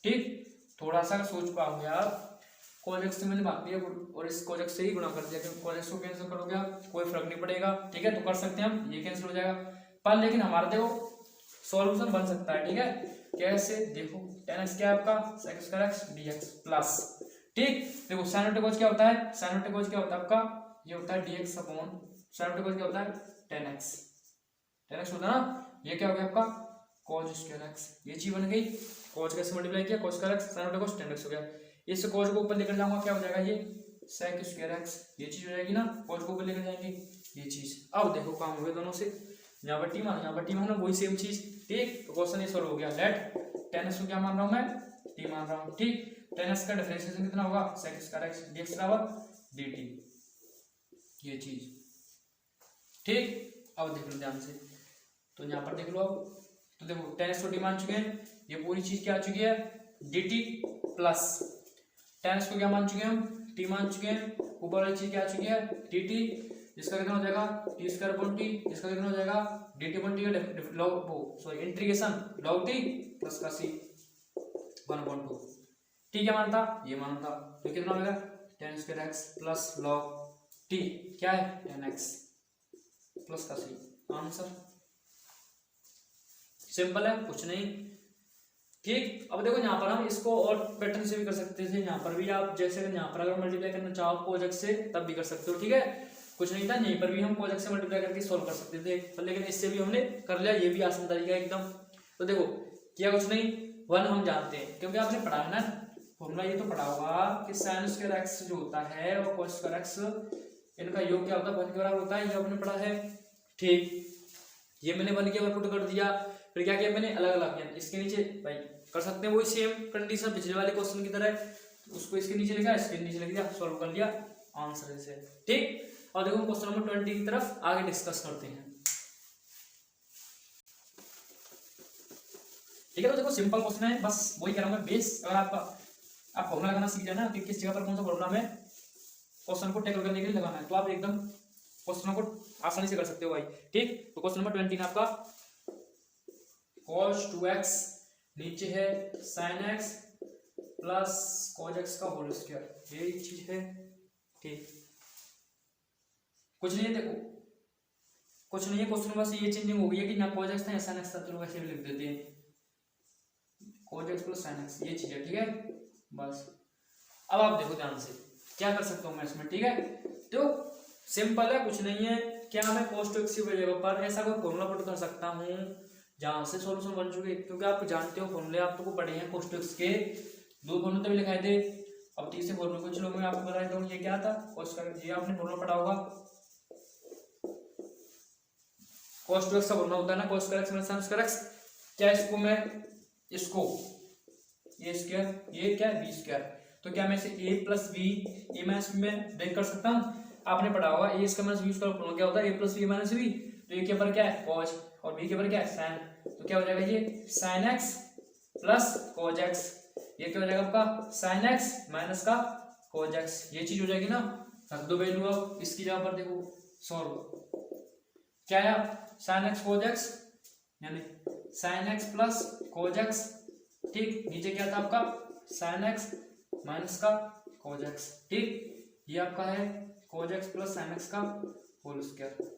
ठीक, थोड़ा सा सोच पाओगे आप, cos x से मैंने भाग दिया और इस cos x से ही गुणा कर दिया, क्योंकि cos x को कैंसिल करोगे आप कोई फर्क नहीं पड़ेगा, ठीक है। तो कर सकते हैं हम, ये कैंसिल हो जाएगा, पर लेकिन हमारा देखो सॉल्यूशन बन सकता है, ठीक है। कैसे, देखो tan x क्या है आपका sec square x dx plus, ठीक। देखो sin बटे cos क्या होता है, sin बटे cos क्या होता है आपका, ये होता है dx अपॉन sin बटे cos क्या होता है tan x होता है ना। ये क्या हो गया आपका cos स्क्वायर x, ये चीज बन गई। cos कैसे मल्टीप्लाई किया cos स्क्वायर x, sin बटे cos tan x हो गया। इससे cos को ऊपर लेकर जाऊंगा, क्या हो जाएगा ये sec स्क्वायर x, ये चीज हो जाएगी ना, cos को ऊपर लेकर जाएंगे ये चीज। अब देखो काम हुए दोनों से, यहाँ पर t मान, यहाँ पर t मान, वही सेम चीज, ठीक। तो क्वेश्चन ये सॉल्व हो गया। लेट tan x को क्या मान रहा हूँ मैं, t मान रहा हूँ, ठीक। tan x का डिफरेंशिएशन कितना होगा sec स्क्वायर x dx बराबर dt, ये चीज, ठीक। अब देख लो ध्यान से, तो यहाँ पर देख लो अब, तो देखो tan x को t मान चुके हैं, ये पूरी चीज क्या आ चुकी है dt प्लस tan x को क्या मान चुके हैं हम, t मान चुके हैं, ऊपर वाली चीज क्या आ चुकी है dt, इसका कितना हो जाएगा t स्क्वायर अपॉन t, इसका कितना हो जाएगा dt अपॉन t का लॉग वो sorry integration log t plus का c 1/2, t क्या मान था, ये मान था, तो कितना हो जाएगा tan square x plus log t क्या है tan x प्लस का c, आंसर सिंपल है, कुछ नहीं, ठीक। अब देखो यहाँ पर हम इसको और पैटर्न से भी कर सकते थे, यहाँ पर भी आप जैसे यहाँ पर अगर मल्टीप्लाई करना चाहो cos x से तब भी कर सकते हो, ठीक है, कुछ नहीं था। यहीं पर भी हम cos x से मल्टीप्लाई करके सॉल्व कर सकते थे, पर लेकिन इससे भी हमने कर लिया, ये भी आसान तरीका एकदम। तो देखो किया कुछ नहीं, 1 हम जानते हैं क्योंकि आपने पढ़ा है ना फॉर्मूला, ये तो पढ़ा होगा कि sin स्क्वायर x जो होता है और cos स्क्वायर x इनका योग क्या होता है 1 के बराबर होता है, ये आपने पढ़ा है, ठीक। ये मैंने 1 के बराबर पुट कर दिया, फिर क्या किया मैंने अलग अलग, इसके नीचे भाई कर सकते हैं वही सेम कंडीशन पिछले वाले क्वेश्चन की तरह, उसको इसके नीचे लिखा, इसके नीचे लिख दिया, सॉल्व कर लिया, आंसर इसे, ठीक। और देखो क्वेश्चन नंबर 20 की तरफ आगे डिस्कस करते हैं, ठीक है। तो देखो सिंपल क्वेश्चन है, बस वही कह रहा हूं मैं बेस, अगर आप फॉर्मूला लगाना सीख जाए ना कि किस जगह पर कौन सा फॉर्मूला में क्वेश्चन को टैकल करने के लिए लगाना है, तो आप एकदम क्वेश्चन को आसानी से कर सकते हो भाई, ठीक। तो क्वेश्चन नंबर 20 आपका cos 2x नीचे है sin x plus cos x का होल स्क्वायर, ये चीज है, ठीक। कुछ नहीं है, देखो कुछ नहीं है, क्वेश्चन बस ये चेंजिंग हो गई है कि यहाँ cos x था sin x था, चलो वैसे भी लिख देते हैं cos x plus sin x, ये चीज है, ठीक है बस। अब आप देखो ध्यान से क्या कर सकता हूँ मैं इसमें, ठीक है। तो सिंपल है, कुछ नहीं है, क्या मैं cos 2x की जगह पर ऐसा कोई फॉर्मूला पुट कर सकता हूँ जहां से सॉल्यूशन बन चुके, क्योंकि आप जानते हो फॉर्मूले आप तो पढ़े हैं cos 2x के, 2 फॉर्मूले भी लिखाए थे। अब तीसरे फॉर्मूले को चलो मैं आपको बता देता हूँ, ये क्या था cos का, ये आपने फॉर्मूला पढ़ा होगा, cos 2x का फॉर्मूला होता है ना cos square x minus sin square x। क्या इसको मैं इसको a स्क्वायर ये क्या है b स्क्वायर, तो क्या मैं इसे a plus B A minus B में ब्रेक कर सकता हूँ। आपने पढ़ा होगा a square minus B square formula क्या होता है a plus B minus B, तो a के ऊपर क्या है cos और b के ऊपर क्या है sin, तो क्या हो जाएगा ये sin x plus cos x, ये क्या हो जाएगा आपका sin x माइनस का cos x, ये चीज हो जाएगी ना। रख दो वैल्यू अब इसकी जगह पर, देखो सॉल्व क्या है sin x cos x यानी sin x plus cos x, ठीक नीचे क्या था आपका sin x माइनस का cos x, ठीक ये आपका है cos x plus sin x का होल स्क्वायर,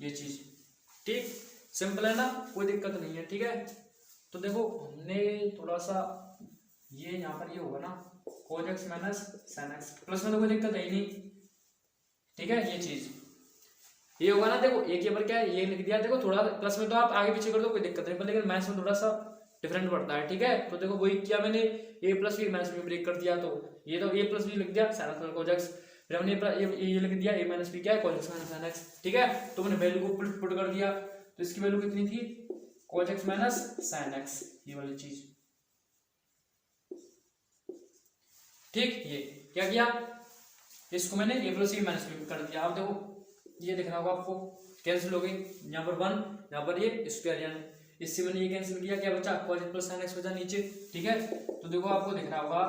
ये चीज ठीक सिंपल है ना, कोई दिक्कत नहीं है। ठीक है तो देखो हमने थोड़ा सा ये यहाँ पर ये होगा ना cos x minus sin x, plus में तो कोई दिक्कत है ही नहीं। ठीक है ये चीज ये होगा ना, देखो एक के ऊपर क्या है ये लिख दिया, देखो थोड़ा प्लस में तो आप आगे पीछे कर दो कोई दिक्कत नहीं, पर लेकिन मैथ्स में थोड़ा सा डिफरेंट पड़ता है। ठीक है तो देखो वही किया मैंने a plus B minus B break कर दिया, तो ये तो a प्लस बी लिख दिया sin x cos x, फिर हमने ये लिख दिया a माइनस बी क्या है cos x minus sin x। ठीक है तो मैंने वैल्यू को पुट कर दिया, तो इसकी वैल्यू कितनी थी cos x minus sin x, ये वाली चीज। ठीक ये क्या किया इसको मैंने a plus B minus B कर दिया। अब देखो ये देखना होगा आपको कैंसिल हो गई, यहाँ पर 1 यहाँ पर ये स्क्वायर, यानी इससे मैंने ये कैंसिल किया, क्या बचा cos x plus sin x बचा नीचे। ठीक है तो देखो आपको दिख रहा होगा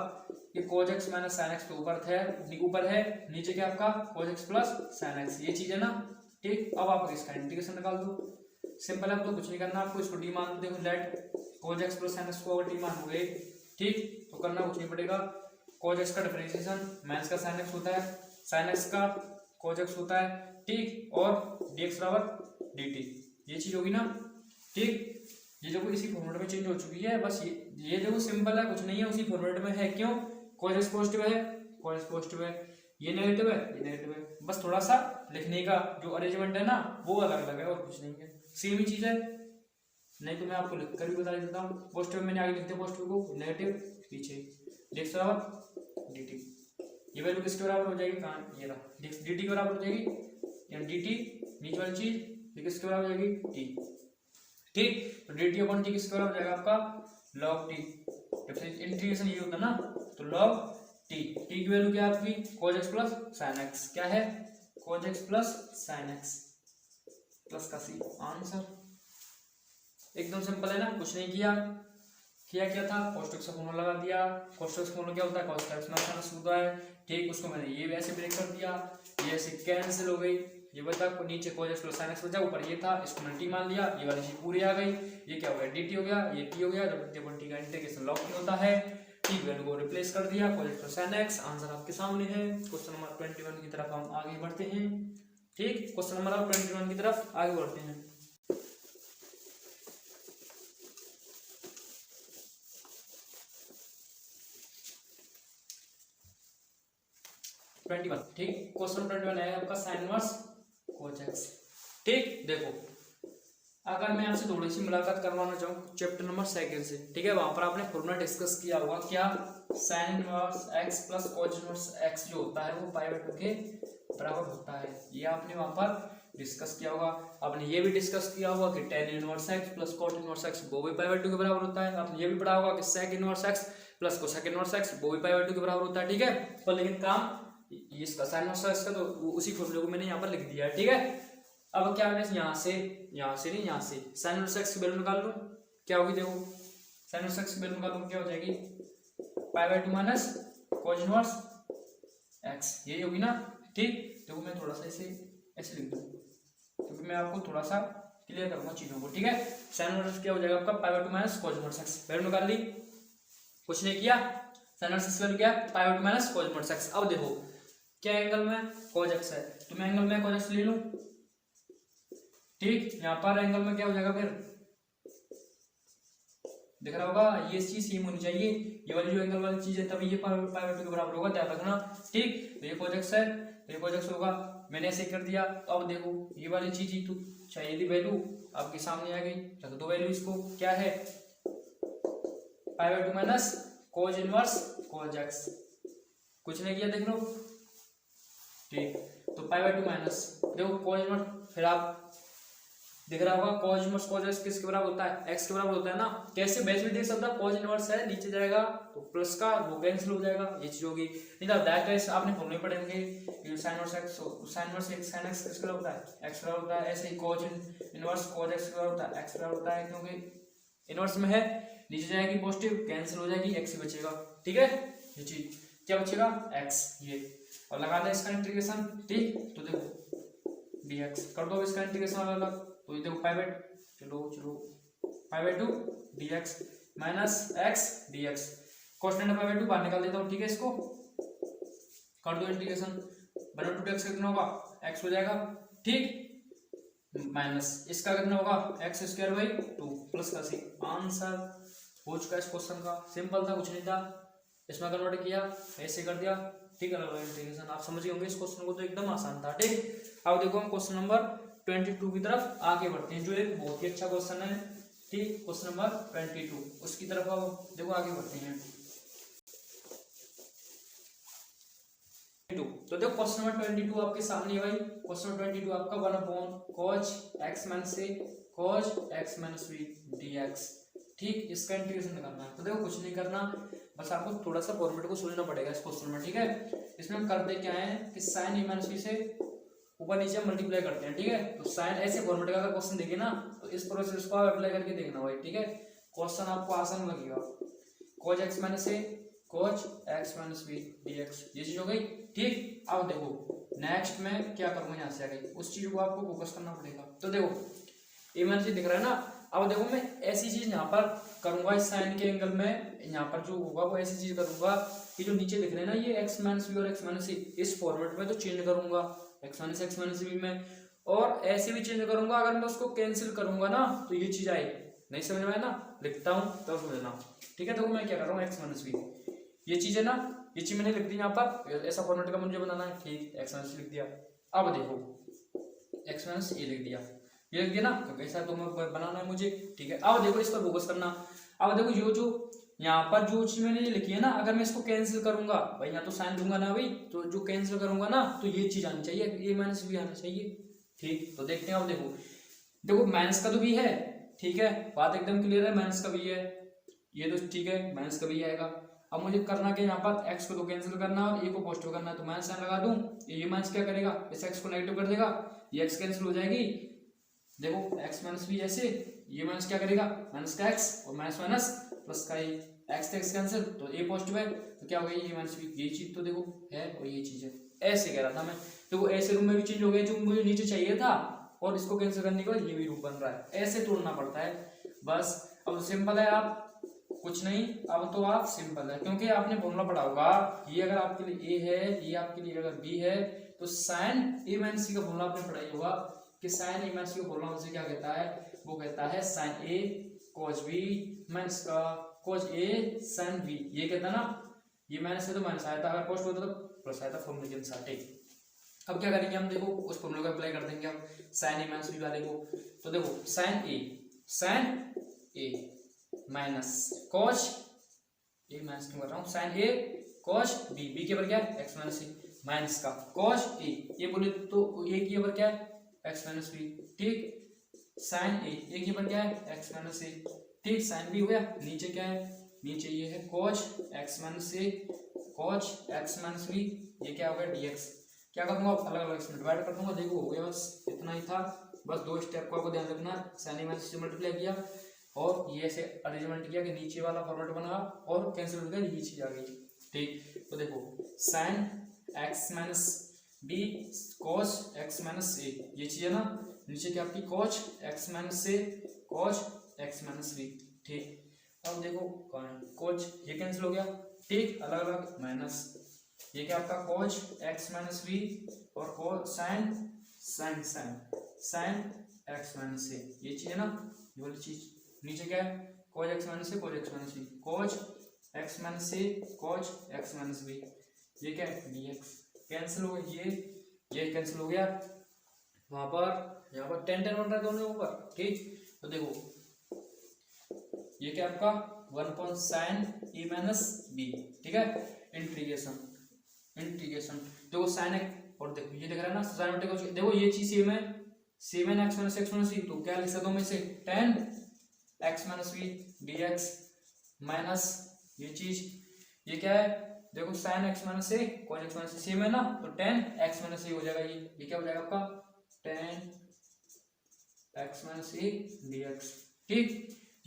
कि cos x minus sin x तो ऊपर है, नीचे क्या आपका cos x plus sin x, ये चीज है ना। ठीक अब आप इसका इंटीग्रेशन निकाल दो, सिंपल है, अब तो कुछ नहीं करना आपको, इसको डी मान दो। देखो let cos x plus sin x को अगर डी मान हुए, ठीक तो करना कुछ नहीं पड़ेगा, cos x का डिफरेंशिएशन माइनस का sin x होता है, sin x का cos x होता है, ठीक और dx बराबर dt, ये चीज होगी ना। ठीक ये देखो इसी फॉर्मेट में चेंज हो चुकी है, बस ये देखो सिंपल है, कुछ नहीं है, उसी फॉर्मेट में है। क्यों cos x पॉजिटिव है, cos x पॉजिटिव है, ये नेगेटिव है, ये नेगेटिव है, बस थोड़ा सा लिखने का जो अरेंजमेंट है ना वो अलग अलग है और कुछ नहीं है, सेम ही चीज है। नहीं तो मैं आपको लिख कर भी बता देता हूँ, पॉजिटिव मैंने आगे लिख दिया पॉजिटिव को, नेगेटिव पीछे, dx बराबर dt, ये वैल्यू किसके बराबर हो जाएगी, कहाँ ये रहा dt के बराबर हो जाएगी, यानी dt नीचे वाली चीज ये किसके बराबर हो जाएगी t। ठीक तो dt अपॉन t किसके बराबर हो जाएगा आपका log t, इंटीग्रेशन ये होता है ना, तो log t, t की वैल्यू क्या है आपकी cos x plus sin x, क्या है cos x plus sin x plus का c, आंसर एकदम सिंपल है ना, कुछ नहीं किया क्या था cos x का फॉर्मूला लगा दिया, cos x फॉर्मूला क्या होता है cos x minus sin x होता है। ठीक उसको मैंने ये वैसे ब्रेक कर दिया, ये ऐसे कैंसिल हो गई, ये बता नीचे cos x plus sin x बचा, ऊपर ये था इसको मैंने t मान लिया, ये वाली चीज पूरी आ गई, ये क्या हो गया dt हो गया, ये t हो गया, जब t का इंटीग्रेशन log t होता है, t वैल्यू को रिप्लेस कर दिया cos x plus sin x, answer आपके सामने है। क्वेश्चन नंबर 21 की तरफ हम आगे बढ़ते हैं। ठीक क्वेश्चन नंबर 21 की तरफ आगे बढ़ते हैं। 21 ठीक क्वेश्चन 21 है आपका sin इनवर्स cos x। ठीक देखो अगर मैं आपसे थोड़ी सी मुलाकात करवाना चाहूँ चैप्टर नंबर 2 से, ठीक है वहां पर आपने फॉर्मूला डिस्कस किया होगा, क्या sin inverse x plus cos inverse x जो होता है वो π/2 के बराबर होता है, ये आपने वहां पर डिस्कस किया होगा। आपने ये भी डिस्कस किया होगा कि tan inverse x plus cot inverse x वो भी π/2 के बराबर होता है। आपने ये भी पढ़ा होगा कि sec inverse x plus cosec inverse x वो भी π/2 के बराबर होता है। ठीक है पर लेकिन काम इसका sin इनवर्स x का तो उसी फॉर्मूले को मैंने यहाँ पर लिख दिया है। ठीक है अब क्या है यहाँ से sin इनवर्स x की वैल्यू निकाल लो, क्या होगी देखो sin इनवर्स x की वैल्यू निकालो क्या हो जाएगी π/2 माइनस cos इनवर्स x, यही होगी ना। ठीक देखो मैं थोड़ा सा इसे ऐसे लिख दूं क्योंकि मैं आपको थोड़ा सा क्लियर करूंगा चीजों को। ठीक है sin इनवर्स क्या हो जाएगा आपका π/2 minus cos inverse x, value निकाल ली, कुछ नहीं किया, sin इनवर्स x वैल्यू क्या है π/2 माइनस cos इनवर्स x। अब देखो क्या एंगल में cos x है तो मैं एंगल में cos x ले लूं, ठीक यहाँ पर एंगल में क्या हो जाएगा फिर दिख रहा होगा ये चीज सेम होनी चाहिए, ये वाली जो एंगल वाली चीज है तभी ये π/2 के बराबर होगा, ध्यान रखना। ठीक तो ये cos x है तो ये cos x होगा, मैंने ऐसे कर दिया। तो अब देखो ये वाली चीज ही तो चाहिए थी, वैल्यू आपके सामने आ गई, रख दो वैल्यू इसको, क्या है π/2 minus cos inverse cos x, कुछ नहीं किया देख लो। ठीक तो π/2 माइनस देखो cos इनवर्स, फिर आप दिख रहा होगा cos इनवर्स cos x किसके बराबर होता है, x के बराबर होता है ना। कैसे वैसे भी देख सकता है, cos इनवर्स है नीचे जाएगा तो प्लस का वो कैंसिल हो जाएगा, ये चीज होगी। नहीं तो दैट आपने फॉर्मूले पढ़ेंगे sin inverse x sin x किसके बराबर होता है, x बराबर होता है। ऐसे ही cos इनवर्स cos x के बराबर होता है, x बराबर होता है, क्योंकि इनवर्स में है, नीचे जाएगी पॉजिटिव कैंसिल हो जाएगी, x ही बचेगा। ठीक है, ये चीज क्या बचेगा, x ये, और लगा दे इसका इंटीग्रेशन। ठीक, तो देखो dx कर दो इसका इंटीग्रेशन अलग, तो ये देखो चलो 5/2 dx minus x dx, constant 5/2 बाहर निकाल देता हूँ। ठीक है, इसको कर दो इंटीग्रेशन, 1/2 dx कितना होगा, x हो जाएगा। ठीक, माइनस इसका कितना होगा, x²/2 प्लस का सी। आंसर हो चुका है इस क्वेश्चन का, सिंपल था, कुछ नहीं था, इसमें कन्वर्ट किया, ऐसे कर दिया। ठीक है, इंटीग्रेशन आप समझ गए होंगे इस क्वेश्चन को, तो एकदम आसान था। ठीक, अब देखो हम क्वेश्चन नंबर 22 की तरफ आगे बढ़ते हैं, जो एक बहुत ही अच्छा क्वेश्चन है। ठीक, क्वेश्चन नंबर 22 उसकी तरफ अब देखो आगे बढ़ते हैं। तो देखो क्वेश्चन नंबर 22 आपके सामने है भाई। क्वेश्चन नंबर 22 आपका 1/cos x minus a cos x minus b dx। ठीक, इसका इंटीग्रेशन करना है। तो देखो कुछ नहीं करना, बस आपको थोड़ा सा फॉर्मेट को समझना पड़ेगा इस क्वेश्चन में। ठीक है, इसमें हम करते क्या है कि sin a माइनस b से ऊपर नीचे मल्टीप्लाई करते हैं। ठीक है, तो साइन ऐसे फॉर्मेट का अगर क्वेश्चन देखे ना, तो इस प्रोसेस को आप अप्लाई करके देखना भाई। ठीक है, क्वेश्चन आपको आसान लगेगा। cos x minus a cos x minus b dx, ये चीज हो गई। ठीक, अब देखो नेक्स्ट में क्या करूंगा, यहाँ से आ गई, उस चीज को आपको फोकस करना पड़ेगा। तो देखो ए माइनस दिख रहा है ना, अब देखो मैं ऐसी चीज यहाँ पर करूंगा, इस साइन के एंगल में यहाँ पर जो होगा वो ऐसी चीज करूंगा कि जो नीचे दिख रहे हैं ना ये x माइनस बी और x माइनस सी, इस फॉर्मेट में तो चेंज करूंगा x माइनस बी में, और ऐसे भी चेंज करूंगा। अगर मैं उसको कैंसिल करूंगा ना तो ये चीज आएगी, नहीं समझ में आया ना, लिखता हूँ तब समझना। ठीक है, देखो मैं क्या कर रहा हूँ, x माइनस बी ये चीज है ना, ये चीज मैंने लिख दी यहाँ पर, ऐसा फॉर्मेट का मुझे बनाना है। ठीक, x माइनस लिख दिया। अब देखो x माइनस ए लिख दिया, ये लिख दिया ना, तो कैसा तो बनाना है मुझे। ठीक है, अब देखो इस पर फोकस करना। अब देखो जो यहाँ पर जो चीज मैंने ये लिखी है ना, अगर मैं इसको कैंसिल करूंगा भाई, यहाँ तो साइन दूंगा ना भाई, तो जो कैंसिल करूंगा ना तो ये चीज आनी चाहिए, ए माइनस बी आना चाहिए। ठीक, तो देखते हैं। अब देखो माइनस का तो भी है, ठीक है, बात एकदम क्लियर है, माइनस का भी है, ये तो ठीक है, माइनस का भी आएगा। अब मुझे करना क्या, यहाँ पर x को तो कैंसिल करना और a को पॉजिटिव करना है, तो माइनस साइन लगा दूं, ये माइनस क्या करेगा, इस x को नेगेटिव कर देगा, ये x कैंसिल हो जाएगी। देखो x माइनस बी ऐसे, ये माइनस क्या करेगा, माइनस का x और माइनस माइनस प्लस का ए, x x कैंसिल, तो a पॉजिटिव है तो क्या हो गया, ये माइनस बी, ये चीज तो देखो है और ये चीज है, ऐसे कह रहा था मैं। देखो ऐसे रूप में भी चेंज हो गया, जो मुझे नीचे चाहिए था, और इसको कैंसिल करने के बाद ये भी रूप बन रहा है, ऐसे तोड़ना पड़ता है बस। अब सिंपल है, आप कुछ नहीं, अब तो आप सिंपल है, क्योंकि आपने फॉर्मूला पढ़ा होगा, ये अगर आपके लिए a है, ये आपके लिए अगर b है, तो साइन a माइनस सी का फॉर्मूला आपने पढ़ा ही होगा कि साइन a माइनस सी का फॉर्मूला उसे क्या कहता है, वो कहता है sine a cos b minus का cos a sin b, ये कहता है ना, ये माइनस है तो माइनस आया था, अगर पॉजिटिव होता तो प्लस आया था फॉर्मूले के अनुसार। ठीक, अब क्या करेंगे हम, देखो उस फॉर्मूले को अप्लाई कर देंगे हम साइन a माइनस b वाले को। तो देखो sine a minus cos A minus क्यों कर रहा हूँ, sine A cos B, B के ऊपर क्या है एक्स माइनस सी, माइनस का कॉस ए, ये बोले तो ए के ऊपर क्या है एक्स माइनस बी। ठीक, साइन ए के ऊपर क्या है एक्स माइनस सी। ठीक, साइन बी हो गया, नीचे क्या है, नीचे ये है कॉस एक्स माइनस सी कॉस एक्स माइनस बी, ये क्या हो गया डीएक्स। क्या करूंगा, अलग अलग इसमें डिवाइड कर दूंगा। देखो हो गया, बस इतना ही था, बस दो स्टेप को आपको ध्यान रखना, साइन ए माइनस सी मल्टीप्लाई किया और ये ऐसे अरेंजमेंट किया कि नीचे वाला फॉर्मेट बना और कैंसिल हो गया, ये चीज आ गई। ठीक, तो देखो sine x minus b cos x minus a, ये चीज है ना, नीचे क्या आपकी कॉस एक्स माइनस ए कॉस एक्स माइनस बी। ठीक, अब देखो कॉस ये कैंसिल हो गया। ठीक, अलग अलग माइनस, ये क्या आपका कॉस एक्स माइनस बी और cos sine sine sine sine x minus a, ये चीज है ना, ये वाली चीज। नीचे क्या है cos x minus a cos x minus b, cos x minus a cos x minus b, ये क्या है dx, कैंसिल हो गया, ये कैंसिल हो गया, वहां पर यहाँ पर टेन टेन बन रहा है दोनों ऊपर। ठीक, तो देखो ये क्या आपका 1 साइन ए माइनस बी। ठीक है, इंटीग्रेशन देखो साइन एक्स, और देखो ये दिख रहा है ना साइन, देखो ये चीज सेम है, 7 एक्स माइनस वी, तो क्या लिख सकता हूँ मैं इसे 10 X minus V D X minus ये चीज, ये क्या है देखो साइन एक्स माइनस ए कॉस एक्स माइनस सेम है ना, तो 10 एक्स माइनस ए हो जाएगा, ये क्या हो जाएगा आपका 10 X minus A D x. ठीक,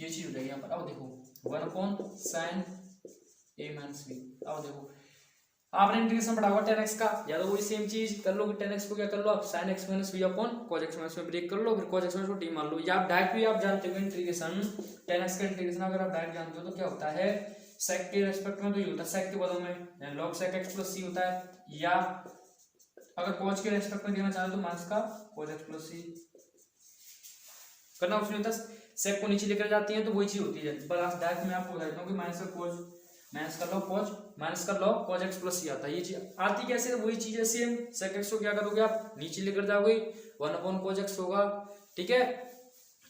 ये चीज हो जाएगी यहाँ पर। अब देखो 1 अपॉन साइन ए माइनस बी। अब देखो आपने इंटीग्रेशन पढ़ा हुआ 10x का, या तो वही सेम चीज कर लो कि 10x को क्या कर लो आप sin x minus B upon cos x minus में ब्रेक कर लो, फिर cos x माइनस को डी मान लो, या आप डायरेक्ट भी आप जानते हो इंटीग्रेशन 10x का इंटीग्रेशन अगर आप डायरेक्ट जानते हो तो क्या होता है sec के रेस्पेक्ट में तो ये होता है sec के बदले में log sec x plus c होता है, या अगर cos के रेस्पेक्ट में देना चाहे तो माइनस का cos x प्लस c करना उसमें होता है, sec को नीचे लेकर जाती है तो वही चीज होती है, पर आप डायरेक्ट में आपको बता देता हूँ कि माइनस का cos माइनस का log cos माइनस का log cos x plus c आता है, ये चीज आती कैसे है वही चीज है सेम। sec x को क्या करोगे आप नीचे लेकर जाओगे 1 अपॉन cos x होगा, ठीक है,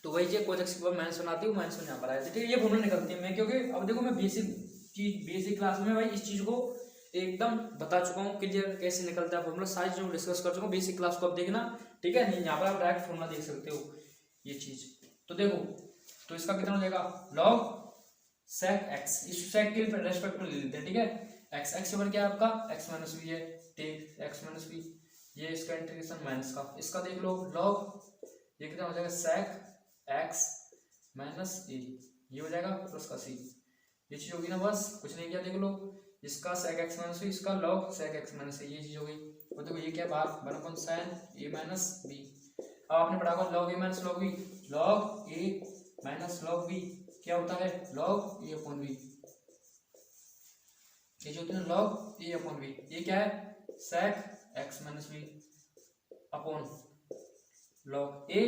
तो वही चीज cos x के बाद माइनस बनाती हूँ, माइनस यहाँ पर आया, ठीक है, ये फॉर्मूला निकलती है मैं, क्योंकि अब देखो मैं बेसिक क्लास में भाई इस चीज को एकदम बता चुका हूँ क्लियर कैसे निकलता है फॉर्मूला, सारी चीजों डिस्कस कर चुका हूँ, बेसिक क्लास को आप देखना, ठीक है, यहाँ पर आप डायरेक्ट फॉर्मूला देख सकते हो ये चीज। तो देखो तो इसका कितना हो जाएगा log sec x, इस sec के रेस्पेक्ट में ले लेते हैं, ठीक है, x x बन क्या आपका x माइनस वी है, ठीक x माइनस वी, ये इसका इंटीग्रेशन माइनस का, इसका देख लो log ये कितना हो जाएगा sec x माइनस ए, ये हो जाएगा प्लस का c, ये चीज होगी ना, बस कुछ नहीं किया, देख लो इसका sec x माइनस वी, इसका log sec x minus a, ये चीज हो गई। और देखो ये क्या बात 1 upon sin a minus b, अब आपने पढ़ा होगा log a minus log b, log a minus log b क्या होता है log a अपॉन b, ये जो होता है log a अपॉन b, ये क्या है sec x minus b upon log a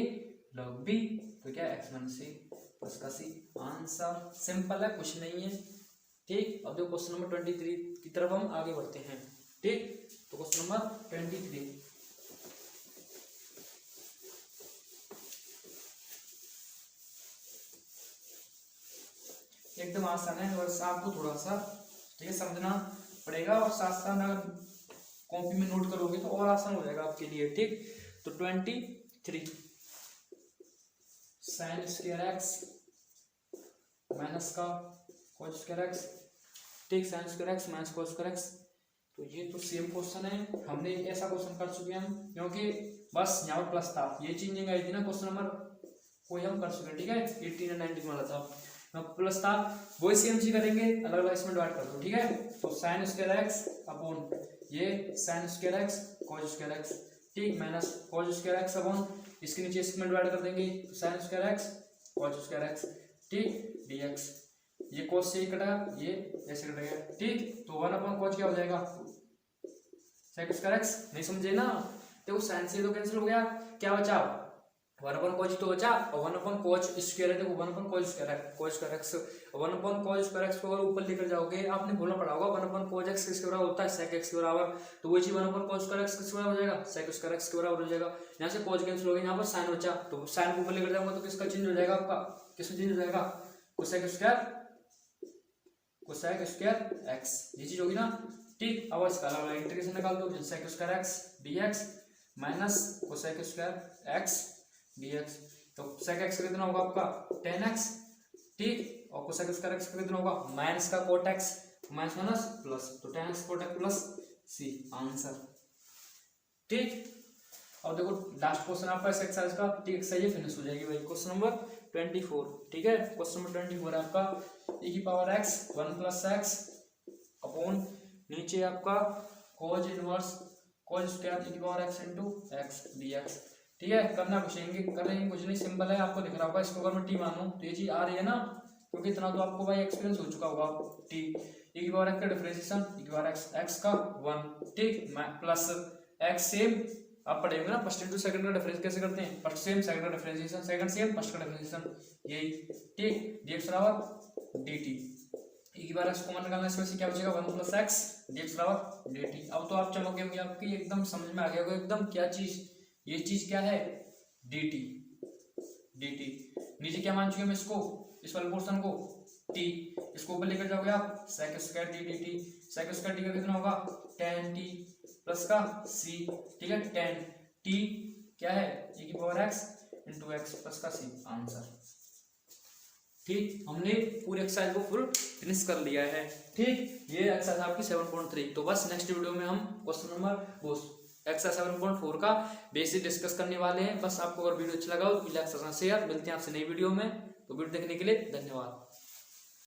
log b, तो क्या है x माइनस c प्लस का c, आंसर सिंपल है, कुछ नहीं है। ठीक, अब देखो क्वेश्चन नंबर 23 की तरफ हम आगे बढ़ते हैं। ठीक, तो क्वेश्चन नंबर 23 एकदम आसान है, बस आपको थोड़ा सा ठीक है समझना पड़ेगा, और साथ साथ अगर कॉपी में नोट करोगे तो और आसान हो जाएगा आपके लिए। ठीक, तो 23 साइन स्क्वायर एक्स माइनस का कॉस स्क्वायर एक्स, ठीक, sign square x minus cos square x, तो ये तो सेम क्वेश्चन है, हमने एक ऐसा क्वेश्चन कर चुके हैं हम, क्योंकि बस यहाँ पर प्लस था, ये चीज नहीं आई थी ना क्वेश्चन नंबर कोई हम कर चुके हैं, ठीक है 18 और 19 वाला था प्लस था, वही सेम चीज करेंगे, अलग अलग इसमें डिवाइड कर दो, ठीक है, तो साइन स्क्वायर एक्स अपॉन ये sine square x cos square x, ठीक, minus cos square x upon इसके नीचे इसमें डिवाइड कर देंगे, sine square x cos square x, ठीक, dx, ये कॉस से ही कटा, ये ऐसे कटेगा, ठीक, तो 1 अपॉन कॉस क्या हो जाएगा सेक स्क्वायर एक्स, नहीं समझे ना, देखो साइन से तो कैंसिल हो गया, क्या बचा 1 अपॉन कॉस तो बचा, और 1 अपॉन कॉस स्क्वायर है, देखो 1 upon cos square x 1 upon cos square x को अगर ऊपर लेकर जाओगे, आपने बोलना पड़ा होगा 1 अपॉन कॉस एक्स किसके बराबर होता है सेक एक्स के बराबर, तो वही चीज 1 अपॉन कॉस स्क्वायर एक्स किसके बराबर हो जाएगा सेक स्क्वायर एक्स के बराबर हो जाएगा, यहाँ से कॉस कैंसिल हो गया, यहाँ पर साइन बचा, तो साइन को ऊपर लेकर जाऊंगा तो किसका चेंज हो जाएगा आपका, किसमें चेंज हो जाएगा कोसेक स्क्वायर एक्स, ये चीज होगी ना। ठीक, अब इसका अलग इंटीग्रेशन निकाल दो, sec square X DX minus cosec square X DX, तो सेक एक्स कितना होगा आपका 10x, ठीक, और कोसेक स्क्वायर एक्स कितना होगा माइनस का cot x, minus minus plus, तो 10x cot x plus c, answer. ठीक, अब देखो लास्ट क्वेश्चन आपका इस एक्सरसाइज का, ठीक, सही है, फिनिश हो जाएगी भाई। क्वेश्चन नंबर 24, ठीक है, क्वेश्चन नंबर 24 है आपका e की power x 1 plus x upon नीचे आपका cos inverse cos square e की power x into x dx, ठीक है, करना कुछ नहीं, करेंगे कुछ नहीं, सिंपल है, आपको दिख रहा होगा, इसको अगर मैं टी मानूं तो ये चीज आ रही है ना, क्योंकि इतना तो आपको भाई एक्सपीरियंस हो चुका होगा, टी e की पावर x का डिफरेंशिएशन e की पावर x का 1, ठीक, प्लस x सेम आप पढ़ेंगे ना फर्स्ट इंटू सेकंड का डिफरेंस कैसे करते हैं, फर्स्ट सेम सेकंड का डिफरेंशिएशन, सेकंड सेम फर्स्ट का डिफरेंशिएशन, यही, ठीक, dx बराबर dt, e की बार x कॉमन निकालना, इसमें से क्या बचेगा 1 प्लस एक्स dx बराबर dt। अब तो आप चमक गए आपकी एकदम समझ में आ गया होगा एकदम, क्या चीज, ये चीज क्या है dt, नीचे क्या मान चुके हम इसको, इस वाले पोर्शन को t, इसको ऊपर लेकर जाओगे आप sec square d dt, sec square d का कितना होगा tan t प्लस का c, ठीक है, tan t क्या है e की power x into x plus का c आंसर। ठीक, हमने पूरे एक्सरसाइज को फुल फिनिश कर लिया है। ठीक, ये एक्सरसाइज आपकी 7.3। तो बस नेक्स्ट वीडियो में हम क्वेश्चन नंबर एक्सरसाइज 7.4 का बेसिक डिस्कस करने वाले हैं। बस आपको अगर वीडियो अच्छा लगा हो तो प्लीज लाइक शेयर। मिलते हैं आपसे नई वीडियो में। तो वीडियो देखने के लिए धन्यवाद।